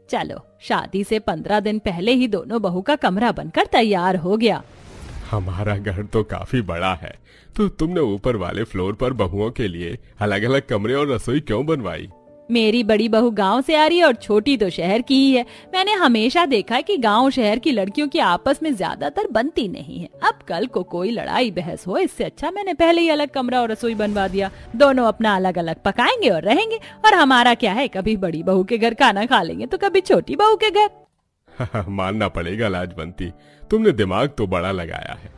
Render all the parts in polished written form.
चलो, शादी से 15 दिन पहले ही दोनों बहू का कमरा बनकर तैयार हो गया। हमारा घर तो काफी बड़ा है, तो तुमने ऊपर वाले फ्लोर पर बहुओं के लिए अलग अलग कमरे और रसोई क्यों बनवाई? मेरी बड़ी बहू गांव से आ रही है और छोटी तो शहर की ही है। मैंने हमेशा देखा है कि गांव शहर की लड़कियों की आपस में ज्यादातर बनती नहीं है। अब कल को कोई लड़ाई बहस हो, इससे अच्छा मैंने पहले ही अलग कमरा और रसोई बनवा दिया। दोनों अपना अलग अलग पकाएंगे और रहेंगे। और हमारा क्या है, कभी बड़ी बहू के घर खाना खा लेंगे तो कभी छोटी बहू के घर। मानना पड़ेगा लाजवंती, तुमने दिमाग तो बड़ा लगाया है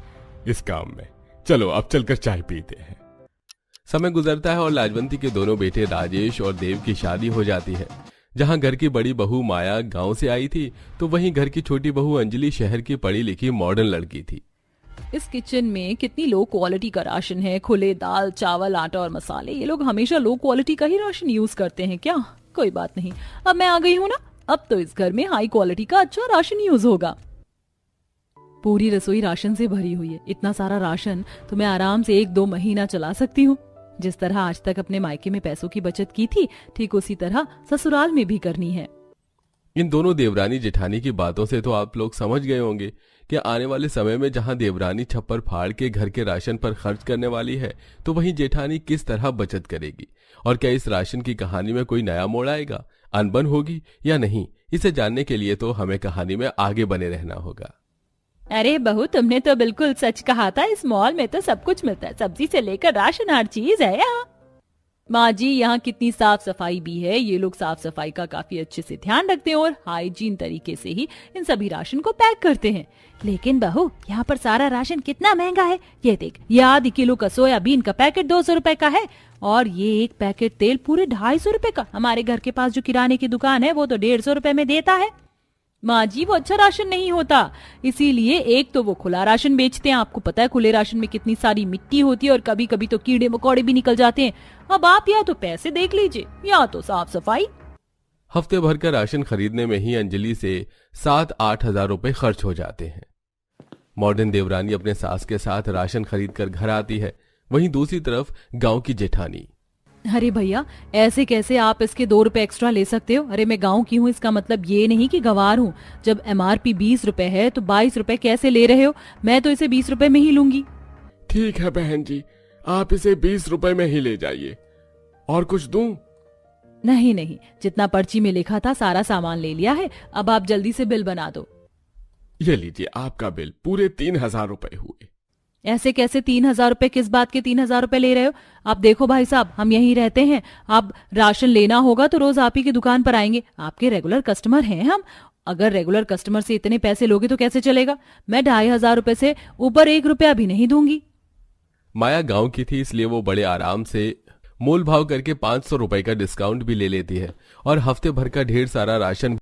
इस काम में। चलो अब चलकर चाय पीते हैं। समय गुजरता है और लाजवंती के दोनों बेटे राजेश और देव की शादी हो जाती है। जहां घर की बड़ी बहू माया गांव से आई थी, तो वहीं घर की छोटी बहू अंजलि शहर की पढ़ी लिखी मॉडर्न लड़की थी। इस किचन में कितनी लो क्वालिटी का राशन है। खुले दाल, चावल, आटा और मसाले। ये लोग हमेशा लो क्वालिटी का ही राशन यूज करते हैं क्या? कोई बात नहीं, अब मैं आ गई हूँ ना, अब तो इस घर में हाई क्वालिटी का अच्छा राशन यूज होगा। पूरी रसोई राशन से भरी हुई है। इतना सारा राशन तो मैं आराम से 1-2 महीना चला सकती हूँ। जिस तरह आज तक अपने मायके में पैसों की बचत की थी, ठीक उसी तरह ससुराल में भी करनी है। इन दोनों देवरानी जेठानी की बातों से तो आप लोग समझ गए होंगे कि आने वाले समय में जहां देवरानी छप्पर फाड़ के घर के राशन पर खर्च करने वाली है, तो वहीं जेठानी किस तरह बचत करेगी। और क्या इस राशन की कहानी में कोई नया मोड़ आएगा, अनबन होगी या नहीं, इसे जानने के लिए तो हमें कहानी में आगे बने रहना होगा। अरे बहू, तुमने तो बिल्कुल सच कहा था। इस मॉल में तो सब कुछ मिलता है, सब्जी से लेकर राशन, हर चीज है यहाँ। माँ जी, यहाँ कितनी साफ सफाई भी है। ये लोग साफ सफाई का काफी अच्छे से ध्यान रखते हैं और हाइजीन तरीके से ही इन सभी राशन को पैक करते हैं। लेकिन बहू, यहाँ पर सारा राशन कितना महंगा है। ये देख, ये आधी किलो का सोयाबीन का पैकेट 200 रुपए का है और ये एक पैकेट तेल पूरे 250 रुपए का। हमारे घर के पास जो किराने की दुकान है वो तो 150 रुपए में देता है। माँ जी, वो अच्छा राशन नहीं होता, इसीलिए एक तो वो खुला राशन बेचते हैं। आपको पता है खुले राशन में कितनी सारी मिट्टी होती है और कभी कभी तो कीड़े मकोड़े भी निकल जाते हैं। अब आप या तो पैसे देख लीजिए या तो साफ सफाई। हफ्ते भर का राशन खरीदने में ही अंजलि से 7-8 हजार रुपए खर्च हो जाते हैं। मॉडर्न देवरानी अपने सास के साथ राशन खरीद कर घर आती है। वहीं दूसरी तरफ गांव की जेठानी। अरे भैया, ऐसे कैसे आप इसके 2 रुपए एक्स्ट्रा ले सकते हो? अरे मैं गांव की हूँ, इसका मतलब ये नहीं कि गंवार हूँ। जब MRP 20 रुपए है तो 22 रुपए कैसे ले रहे हो? मैं तो इसे 20 रुपए में ही लूंगी। ठीक है बहन जी, आप इसे 20 रुपए में ही ले जाइए। और कुछ दूं? नहीं नहीं, जितना पर्ची में लिखा था सारा सामान ले लिया है। अब आप जल्दी से बिल बना दो। ये लीजिए आपका बिल, पूरे 3000 रुपए हुए। ऐसे कैसे 3000 रुपए? किस बात के 3000 रुपए ले रहे हो? आप देखो भाई साहब, हम यहीं रहते हैं। आप राशन लेना होगा तो रोज आप ही की दुकान पर आएंगे। आपके रेगुलर कस्टमर हैं हम। अगर रेगुलर कस्टमर से इतने पैसे लोगे तो कैसे चलेगा? मैं 2500 रुपए से ऊपर 1 रुपया भी नहीं दूंगी। माया गांव की थी, इसलिए वो बड़े आराम से मोल भाव करके 500 रुपए का डिस्काउंट भी ले लेती है और हफ्ते भर का ढेर सारा राशन